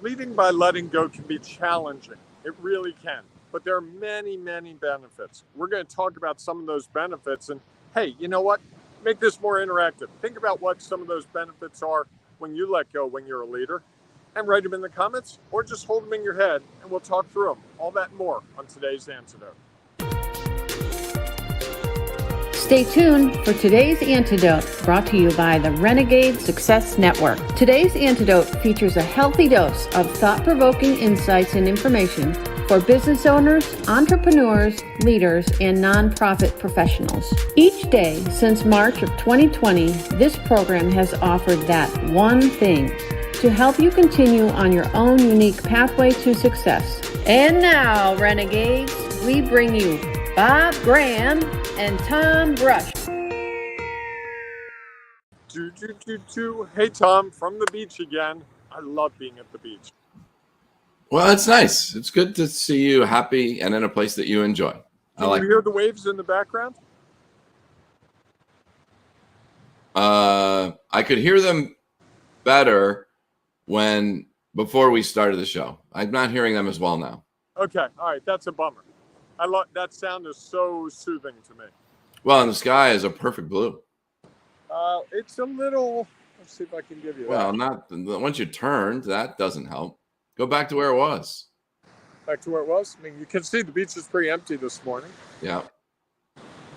Leading by letting go can be challenging. It really can. But there are many, many benefits. We're going to talk about some of those benefits. And hey, you know what? Make this more interactive. Think about what some of those benefits are when you let go when you're a leader, and write them in the comments, or just hold them in your head and we'll talk through them. All that and more on today's Antidote. Stay tuned for today's Antidote, brought to you by the Renegade Success Network. Today's Antidote features a healthy dose of thought-provoking insights and information for business owners, entrepreneurs, leaders, and nonprofit professionals. Each day since March of 2020, this program has offered that one thing to help you continue on your own unique pathway to success. And now, Renegades, we bring you Bob Graham and Tom Brush. Hey, Tom, from the beach again. I love being at the beach. Well, it's nice. It's good to see you happy and in a place that you enjoy. Can you hear the waves in the background? I could hear them better before we started the show. I'm not hearing them as well now. Okay, all right, that's a bummer. That sound is so soothing to me. Well, and the sky is a perfect blue. It's a little. Let's see if I can give you that. Well, once you turned, that doesn't help. Go back to where it was. Back to where it was? I mean, you can see the beach is pretty empty this morning. Yeah.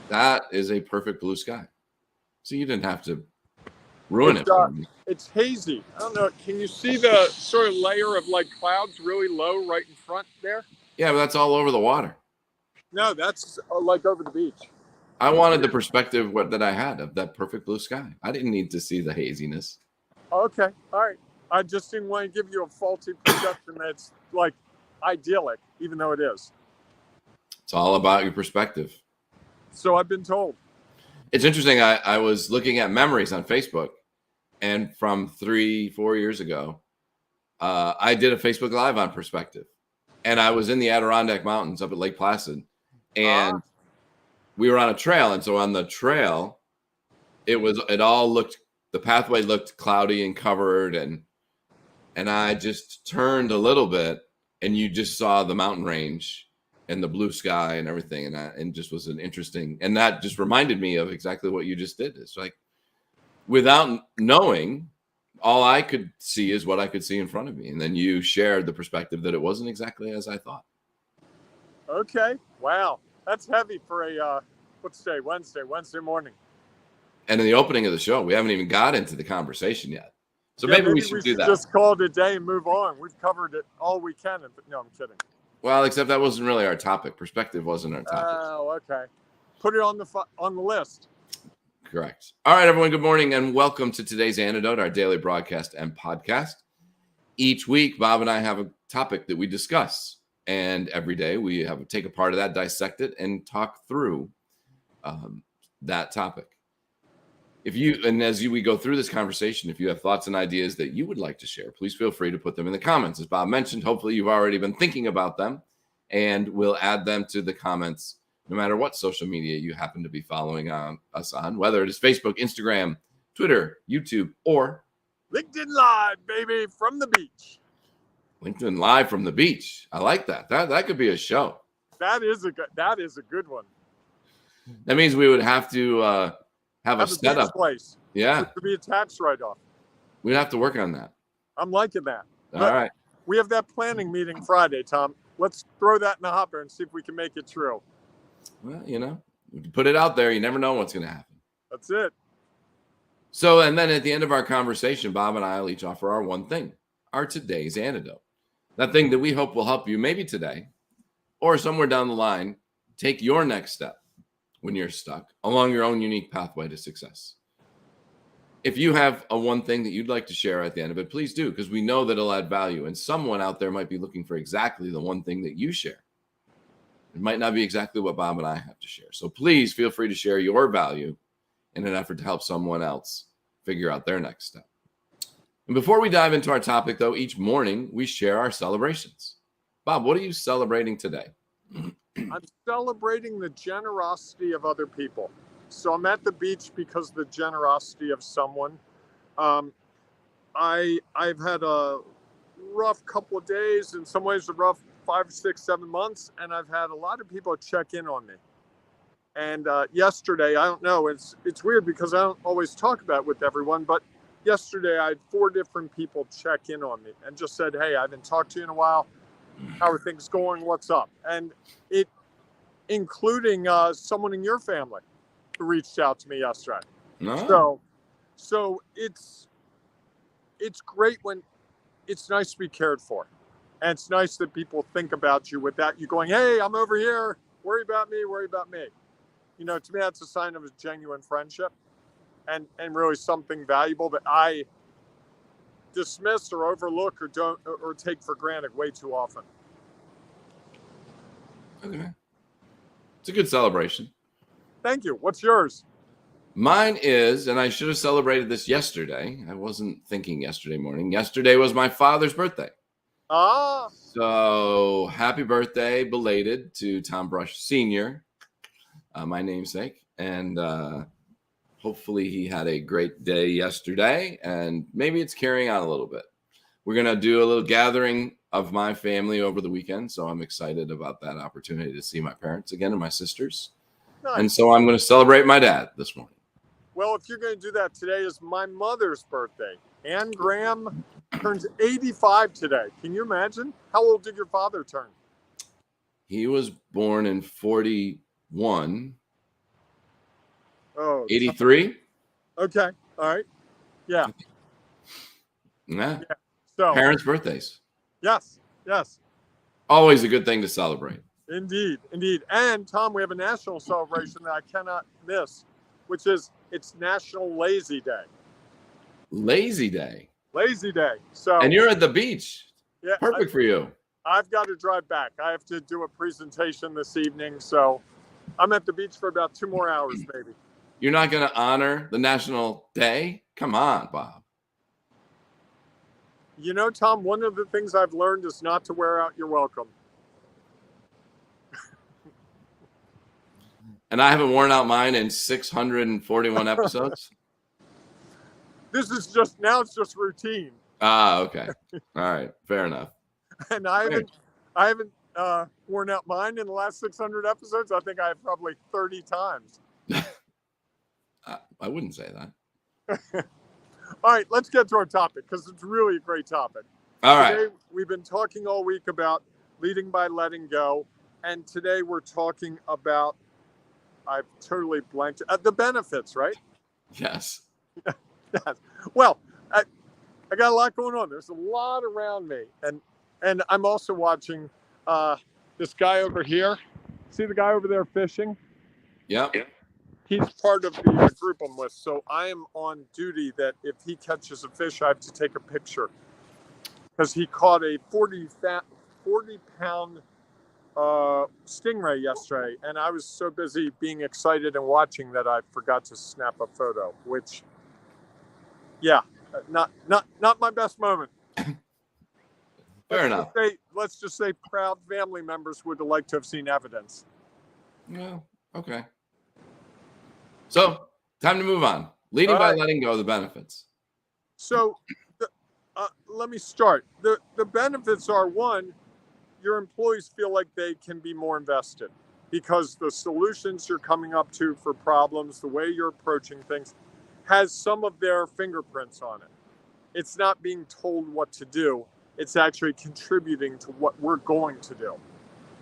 That is a perfect blue sky. So you didn't have to ruin it for me. It's hazy. I don't know. Can you see the sort of layer of like clouds really low right in front there? Yeah, but that's all over the water. No, that's like over the beach. I wanted the perspective that I had of that perfect blue sky. I didn't need to see the haziness. Okay. All right. I just didn't want to give you a faulty perception that's like idyllic, even though it is. It's all about your perspective. So I've been told. It's interesting. I was looking at memories on Facebook, and from 3-4 years ago, I did a Facebook Live on perspective. And I was in the Adirondack Mountains up at Lake Placid, and we were on a trail. And so on the trail, the pathway looked cloudy and covered. And I just turned a little bit, and you just saw the mountain range and the blue sky and everything. And just was and that just reminded me of exactly what you just did. It's like, without knowing, all I could see is what I could see in front of me. And then you shared the perspective that it wasn't exactly as I thought. Okay. Wow. That's heavy for a, let's say Wednesday morning. And in the opening of the show, we haven't even got into the conversation yet. So maybe we should do that. Just call it a day and move on. We've covered it all we can. No, I'm kidding. Well, except that wasn't really our topic. Perspective wasn't our topic. Oh, okay. Put it on the list. Correct. All right, everyone. Good morning and welcome to today's Antidote, our daily broadcast and podcast. Each week, Bob and I have a topic that we discuss, and every day we take a part of that, dissect it, and talk through that topic. We go through this conversation, if you have thoughts and ideas that you would like to share, please feel free to put them in the comments. As Bob mentioned, hopefully you've already been thinking about them, and we'll add them to the comments no matter what social media you happen to be following us on, whether it is Facebook, Instagram, Twitter, YouTube, or LinkedIn Live, baby, from the beach. LinkedIn Live from the beach. I like that. That could be a show. That is a good one. That means we would have to have a setup place. Yeah. It could be a tax write-off. We'd have to work on that. I'm liking that. All right. We have that planning meeting Friday, Tom. Let's throw that in the hopper and see if we can make it true. Well, we can put it out there. You never know what's going to happen. That's it. So, and then at the end of our conversation, Bob and I will each offer our one thing, our today's antidote. That thing that we hope will help you maybe today or somewhere down the line, take your next step when you're stuck along your own unique pathway to success. If you have a one thing that you'd like to share at the end of it, please do, because we know that it'll add value. And someone out there might be looking for exactly the one thing that you share. It might not be exactly what Bob and I have to share. So please feel free to share your value in an effort to help someone else figure out their next step. And before we dive into our topic, though, each morning we share our celebrations. Bob, what are you celebrating today? I'm celebrating the generosity of other people. So I'm at the beach because of the generosity of someone. I've had a rough couple of days, in some ways a rough 5, 6, 7 months, and I've had a lot of people check in on me. And yesterday, I don't know, it's weird because I don't always talk about it with everyone, but yesterday I had 4 different people check in on me and just said, hey, I haven't talked to you in a while. How are things going? What's up? And it, including someone in your family who reached out to me yesterday. No. So it's great when it's nice to be cared for. And it's nice that people think about you without you going, hey, I'm over here. Worry about me. Worry about me. You know, to me, that's a sign of a genuine friendship and really something valuable that I dismiss or overlook or don't or take for granted way too often. Okay. It's a good celebration. Thank you. What's yours? Mine is, and I should have celebrated this yesterday. I wasn't thinking yesterday morning. Yesterday was my father's birthday. Ah. So happy birthday, belated, to Tom Brush Sr., my namesake. And hopefully he had a great day yesterday, and maybe it's carrying on a little bit. We're going to do a little gathering of my family over the weekend, so I'm excited about that opportunity to see my parents again and my sisters. Nice. And so I'm going to celebrate my dad this morning. Well, if you're going to do that, today is my mother's birthday. Ann Graham turns 85 today. Can you imagine? How old did your father turn? He was born in 41. Oh, 83? Okay. All right. Yeah. Yeah. So Parents' birthdays. Yes. Always a good thing to celebrate. Indeed. And Tom, we have a national celebration that I cannot miss, which is it's National Lazy Day. Lazy Day. So, and you're at the beach. Yeah, Perfect for you. I've got to drive back. I have to do a presentation this evening, so I'm at the beach for about 2 more hours, maybe. You're not going to honor the National Day? Come on, Bob. You know, Tom, one of the things I've learned is not to wear out your welcome. And I haven't worn out mine in 641 episodes. This is just, now it's just routine. Okay. All right. Fair enough. And I haven't worn out mine in the last 600 episodes. I think I have probably 30 times. I wouldn't say that. All right, let's get to our topic because it's really a great topic. All right. Today, we've been talking all week about leading by letting go. And today we're talking about, I've totally blanked, the benefits, right? Yes. Yes. Well, I got a lot going on. There's a lot around me. And I'm also watching this guy over here. See the guy over there fishing? Yep. He's part of the group I'm with. So I am on duty that if he catches a fish, I have to take a picture. Because he caught a 40-pound stingray yesterday. And I was so busy being excited and watching that I forgot to snap a photo, which, yeah, not my best moment. Fair enough. Let's just say proud family members would have liked to have seen evidence. Yeah. Okay. So, time to move on. Leading by letting go of the benefits. So, let me start. The benefits are, one, your employees feel like they can be more invested because the solutions you're coming up to for problems, the way you're approaching things, has some of their fingerprints on it. It's not being told what to do. It's actually contributing to what we're going to do.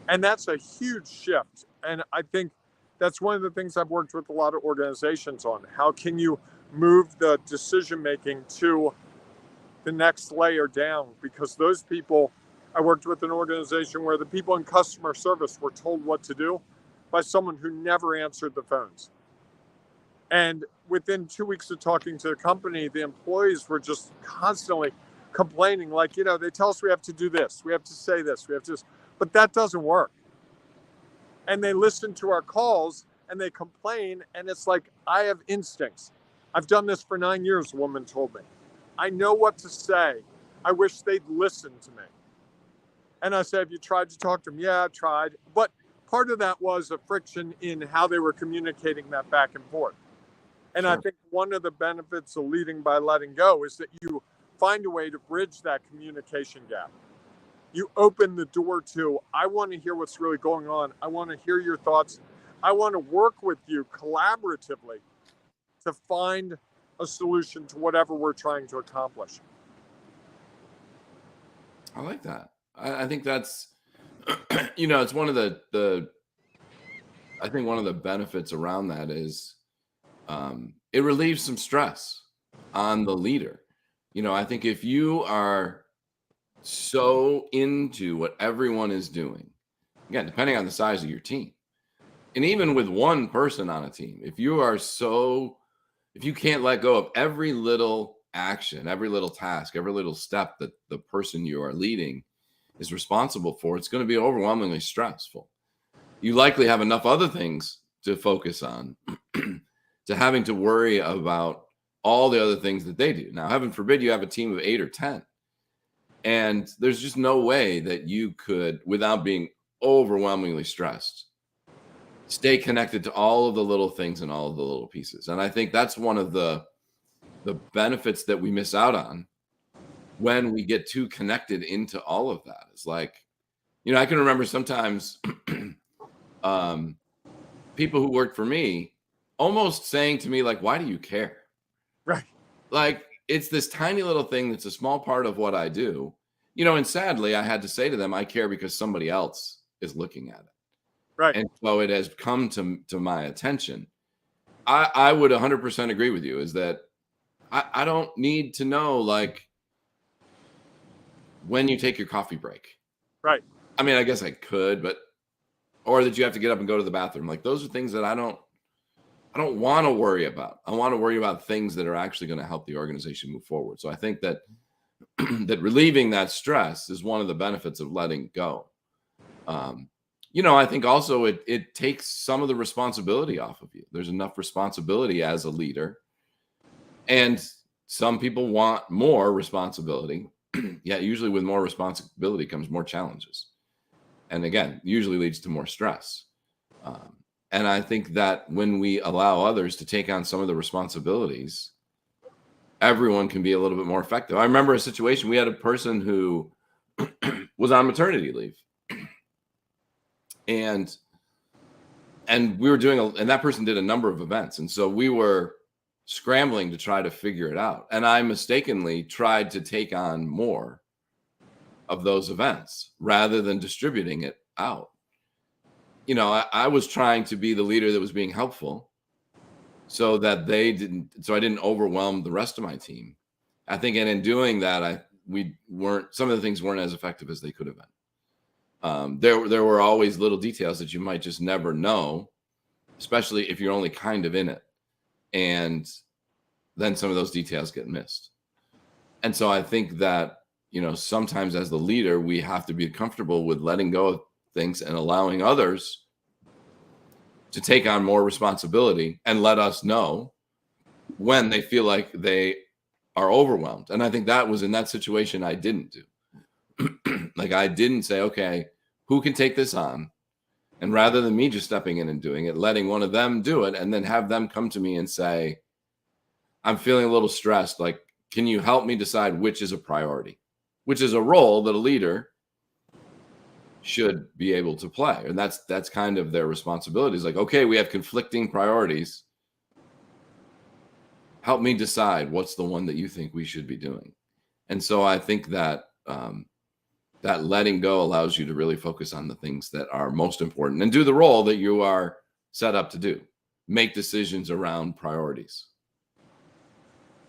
And that's a huge shift. And I think that's one of the things I've worked with a lot of organizations on. How can you move the decision-making to the next layer down? Because those people, I worked with an organization where the people in customer service were told what to do by someone who never answered the phones. And within 2 weeks of talking to the company, the employees were just constantly complaining, like, they tell us we have to do this, we have to say this, we have to, but that doesn't work. And they listen to our calls and they complain, and it's like, I have instincts. I've done this for 9 years, a woman told me. I know what to say. I wish they'd listen to me. And I said, have you tried to talk to them? Yeah, I tried. But part of that was a friction in how they were communicating that back and forth. And sure. I think one of the benefits of leading by letting go is that you find a way to bridge that communication gap. You open the door to, I want to hear what's really going on. I want to hear your thoughts. I want to work with you collaboratively to find a solution to whatever we're trying to accomplish. I like that. I think that's, it's one of the I think one of the benefits around that is it relieves some stress on the leader. I think if you are so into what everyone is doing, again, depending on the size of your team, and even with one person on a team, if you can't let go of every little action, every little task, every little step that the person you are leading is responsible for, it's going to be overwhelmingly stressful. You likely have enough other things to focus on to having to worry about all the other things that they do. Now, heaven forbid you have a team of 8 or 10. And there's just no way that you could, without being overwhelmingly stressed, stay connected to all of the little things and all of the little pieces. And I think that's one of the benefits that we miss out on when we get too connected into all of that. It's like, I can remember sometimes people who worked for me almost saying to me, like, why do you care? Right. Like, it's this tiny little thing that's a small part of what I do, and sadly, I had to say to them, I care because somebody else is looking at it. Right. And so it has come to my attention. I would 100% agree with you, is that I don't need to know, like, when you take your coffee break. Right. I mean, I guess I could, or that you have to get up and go to the bathroom. Like, those are things that I don't want to worry about. I want to worry about things that are actually going to help the organization move forward. So I think that that relieving that stress is one of the benefits of letting go. I think also it takes some of the responsibility off of you. There's enough responsibility as a leader, and some people want more responsibility. Yeah, usually with more responsibility comes more challenges, and again, usually leads to more stress. And I think that when we allow others to take on some of the responsibilities, everyone can be a little bit more effective. I remember a situation, we had a person who was on maternity leave. And we were and that person did a number of events. And so we were scrambling to try to figure it out. And I mistakenly tried to take on more of those events rather than distributing it out. I was trying to be the leader that was being helpful so that I didn't overwhelm the rest of my team. I think, and in doing that, some of the things weren't as effective as they could have been. There were always little details that you might just never know, especially if you're only kind of in it. And then some of those details get missed. And so I think that, sometimes as the leader, we have to be comfortable with letting go of things and allowing others to take on more responsibility and let us know when they feel like they are overwhelmed. And I think that was in that situation I didn't do. Like, I didn't say, okay, who can take this on? And rather than me just stepping in and doing it, letting one of them do it and then have them come to me and say, I'm feeling a little stressed. Like, can you help me decide which is a priority? Which is a role that a leader should be able to play. And that's kind of their responsibility. Is like, okay, we have conflicting priorities. Help me decide what's the one that you think we should be doing. And so I think that that letting go allows you to really focus on the things that are most important and do the role that you are set up to do. Make decisions around priorities.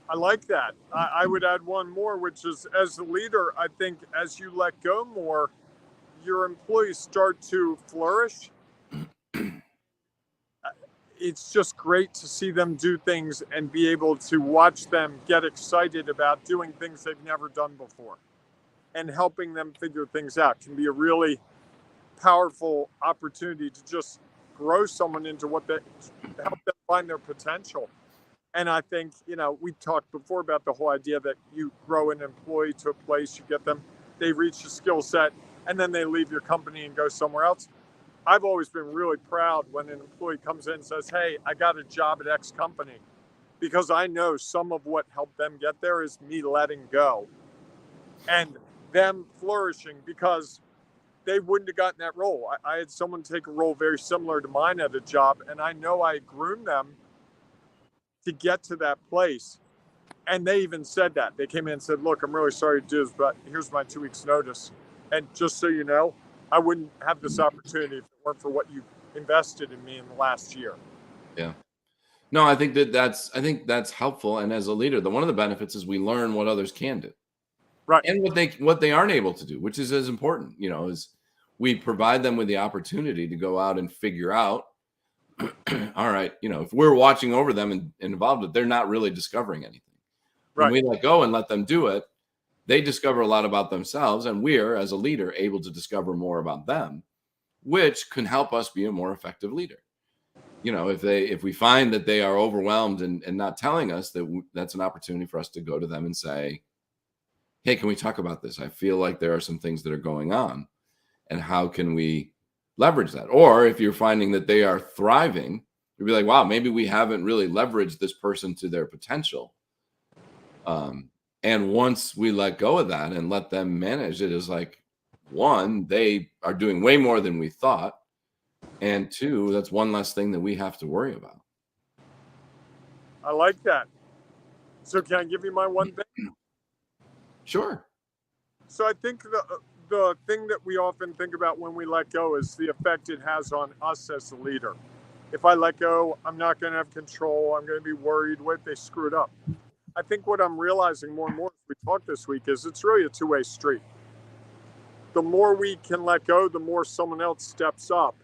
I like that. I would add one more, which is, as a leader, I think as you let go more, your employees start to flourish. It's just great to see them do things and be able to watch them get excited about doing things they've never done before. And helping them figure things out can be a really powerful opportunity to just grow someone into help them find their potential. And I think, we talked before about the whole idea that you grow an employee to a place, you get them, they reach a skill set, and then they leave your company and go somewhere else. I've always been really proud when an employee comes in and says, hey, I got a job at X company. because I know some of what helped them get there is me letting go and them flourishing, because they wouldn't have gotten that role. I had someone take a role very similar to mine at a job, and I know I groomed them to get to that place. And they even said that. They came in and said, look, I'm really sorry to do this, but here's my 2 weeks notice. And just so you know, I wouldn't have this opportunity if it weren't for what you invested in me in the last year. Yeah. No, I think that's helpful. And as a leader, one of the benefits is we learn what others can do. Right. And what they aren't able to do, which is as important, is we provide them with the opportunity to go out and figure out, all right, if we're watching over them and involved, they're not really discovering anything. When we let go and let them do it, they discover a lot about themselves, and we're, as a leader, able to discover more about them, which can help us be a more effective leader. If we find that they are overwhelmed and not telling us, that's an opportunity for us to go to them and say, hey, can we talk about this? I feel like there are some things that are going on, and how can we leverage that? Or if you're finding that they are thriving, you'll be like, wow, maybe we haven't really leveraged this person to their potential. And once we let go of that and let them manage it, is like, one, they are doing way more than we thought. And two, that's one less thing that we have to worry about. I like that. So can I give you my one thing? Sure. So I think the thing that we often think about when we let go is the effect it has on us as a leader. If I let go, I'm not going to have control. I'm going to be worried. What if they screwed up? I think what I'm realizing more and more as we talk this week is it's really a two-way street. The more we can let go, the more someone else steps up,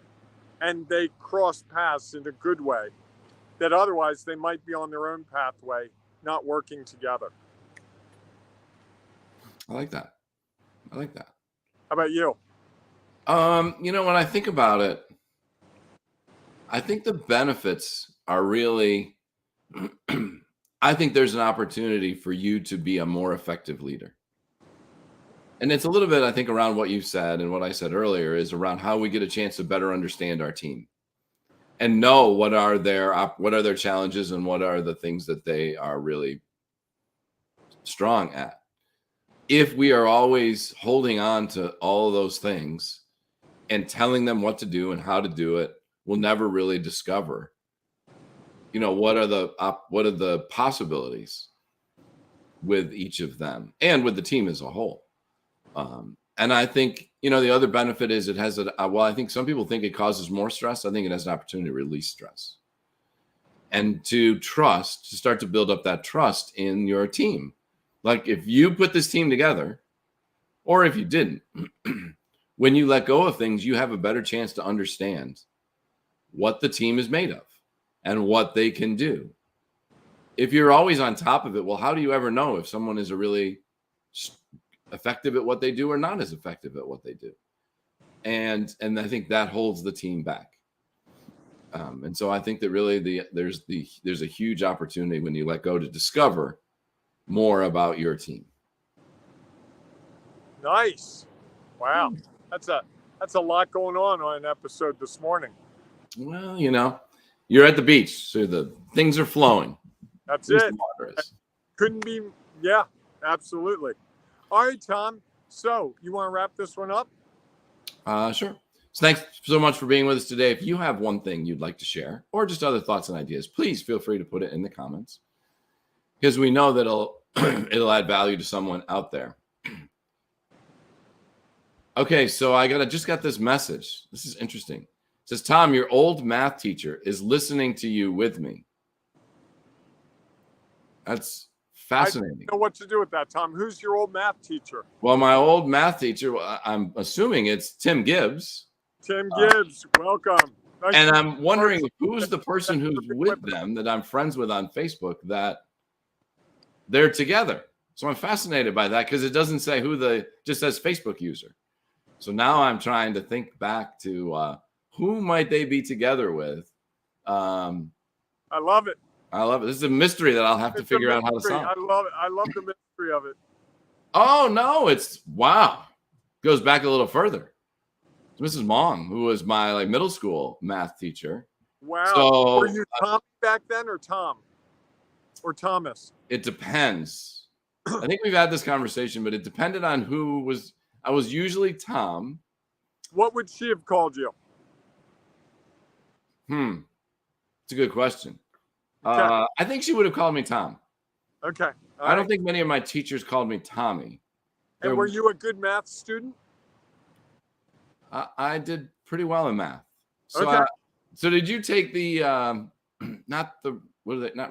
and they cross paths in a good way that otherwise they might be on their own pathway, not working together. I like that. How about you? When I think about it, I think the benefits are really, I think there's an opportunity for you to be a more effective leader. And it's a little bit, I think, around what you said and what I said earlier, is around how we get a chance to better understand our team and know what are their challenges and what are the things that they are really strong at. If we are always holding on to all of those things and telling them what to do and how to do it, we'll never really discover, what are the possibilities with each of them and with the team as a whole. And I think, the other benefit is it has I think some people think it causes more stress. I think it has an opportunity to release stress and to start to build up that trust in your team. Like if you put this team together, or if you didn't, when you let go of things, you have a better chance to understand what the team is made of and what they can do. If you're always on top of it, well, how do you ever know if someone is a really effective at what they do or not as effective at what they do? And I think that holds the team back. And so I think that really there's a huge opportunity when you let go to discover more about your team. Nice. Wow. That's a lot going on an episode this morning. Well, you're at the beach, so the things are flowing. That's it. Couldn't be. Yeah, absolutely. All right, Tom. So you want to wrap this one up? Sure. So thanks so much for being with us today. If you have one thing you'd like to share or just other thoughts and ideas, please feel free to put it in the comments, because we know that it'll add value to someone out there. Okay, so I just got this message. This is interesting. It says, Tom, your old math teacher is listening to you with me. That's fascinating. I don't know what to do with that, Tom. Who's your old math teacher? Well, my old math teacher, I'm assuming it's Tim Gibbs. Tim Gibbs, welcome. Nice. And I'm wondering who's the person who's with them that I'm friends with on Facebook that they're together. So I'm fascinated by that, because it doesn't say just says Facebook user. So now I'm trying to think back to who might they be together with. I love it. This is a mystery that I'll have to figure out how to solve. I love it. I love the mystery of it. Oh, no, wow. Goes back a little further. It's Mrs. Mong, who was my middle school math teacher. Wow. So, were you Tommy back then or Tom? or Thomas? It depends. I think we've had this conversation, but it depended on who was. I was usually Tom. What would she have called you? It's a good question. Okay. I think she would have called me Tom. Okay. I don't think many of my teachers called me Tommy. And were you a good math student? I did pretty well in math. So, okay. So did you take the not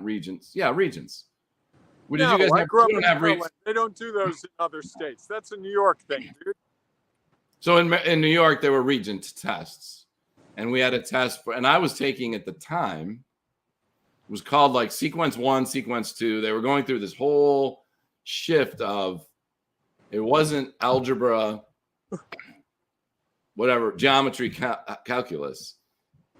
Regents? Yeah, Regents. Did you guys have Regents? They don't do those in other states. That's a New York thing, dude. So in New York, there were Regent tests, and we had a test and I was taking at the time. It was called like sequence 1, sequence 2. They were going through this whole shift of it wasn't algebra, whatever, geometry, calculus.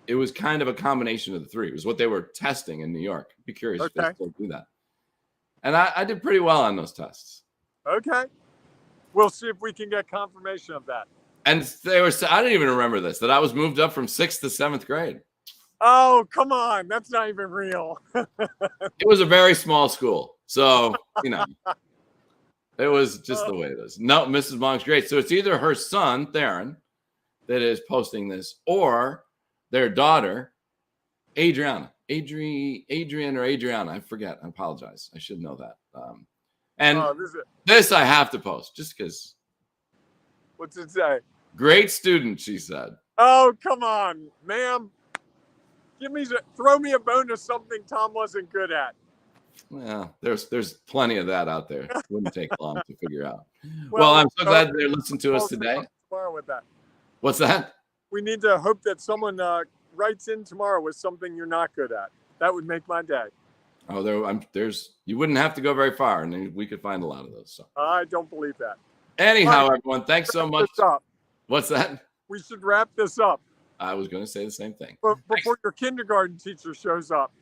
It was kind of a combination of the three. It was what they were testing in New York. I'd be curious if they still do that. And I did pretty well on those tests. Okay. We'll see if we can get confirmation of that. And I didn't even remember this, that I was moved up from 6th to 7th grade. Oh, come on. That's not even real. It was a very small school. So, it was just the way it is. No, Mrs. Monk's great. So it's either her son, Theron, that is posting this, or their daughter, Adriana. Adrian or Adriana. I forget. I apologize. I should know that. This I have to post just because. What's it say? Great student, she said. Oh, come on, ma'am. Throw me a bone to something Tom wasn't good at. Well, there's plenty of that out there. It wouldn't take long to figure out. Well, I'm so glad they're listening to us today. Tomorrow with that. What's that? We need to hope that someone writes in tomorrow with something you're not good at. That would make my day. Oh, you wouldn't have to go very far, and we could find a lot of those. So. I don't believe that. Anyhow, everyone, thanks so much. What's that? We should wrap this up. I was going to say the same thing. But before your kindergarten teacher shows up.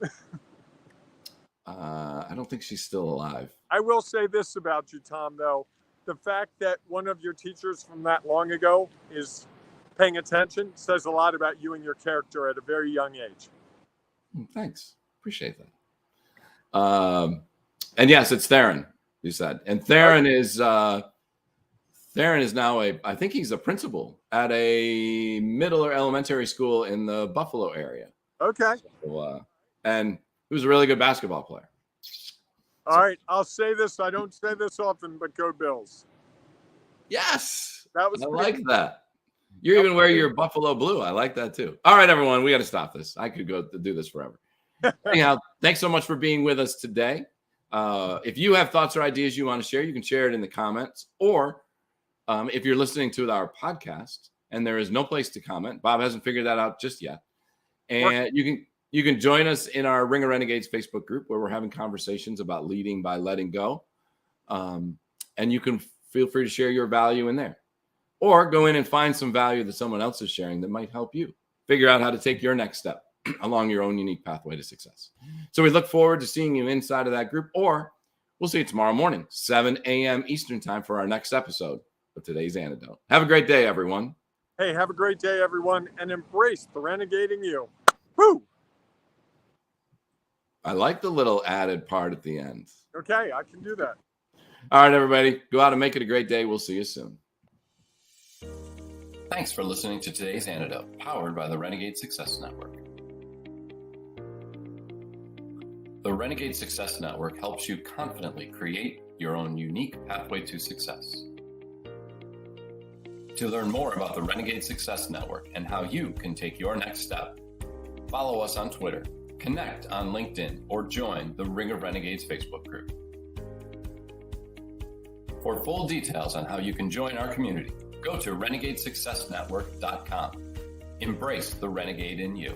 I don't think she's still alive. I will say this about you, Tom, though. The fact that one of your teachers from that long ago is paying attention says a lot about you and your character at a very young age. Thanks. Appreciate that. And yes, it's Theron, you said. And Theron is now I think he's a principal at a middle or elementary school in the Buffalo area. Okay. So, and he was a really good basketball player. All right. I'll say this. I don't say this often, but go Bills. Yes. I like that. You're even wearing your Buffalo blue. I like that too. All right, everyone. We got to stop this. I could go do this forever. Anyhow, thanks so much for being with us today. If you have thoughts or ideas you want to share, you can share it in the comments. Or if you're listening to our podcast and there is no place to comment, Bob hasn't figured that out just yet. And you can join us in our Ring of Renegades Facebook group where we're having conversations about leading by letting go. And you can feel free to share your value in there. Or go in and find some value that someone else is sharing that might help you figure out how to take your next step along your own unique pathway to success. So we look forward to seeing you inside of that group, or we'll see you tomorrow morning, 7 a.m. Eastern time for our next episode of Today's Antidote. Have a great day, everyone. Hey, have a great day, everyone, and embrace the renegade in you. Woo! I like the little added part at the end. Okay, I can do that. All right, everybody, go out and make it a great day. We'll see you soon. Thanks for listening to Today's Antidote, powered by the Renegade Success Network. The Renegade Success Network helps you confidently create your own unique pathway to success. To learn more about the Renegade Success Network and how you can take your next step, follow us on Twitter, connect on LinkedIn, or join the Ring of Renegades Facebook group. For full details on how you can join our community, go to renegadesuccessnetwork.com. Embrace the renegade in you.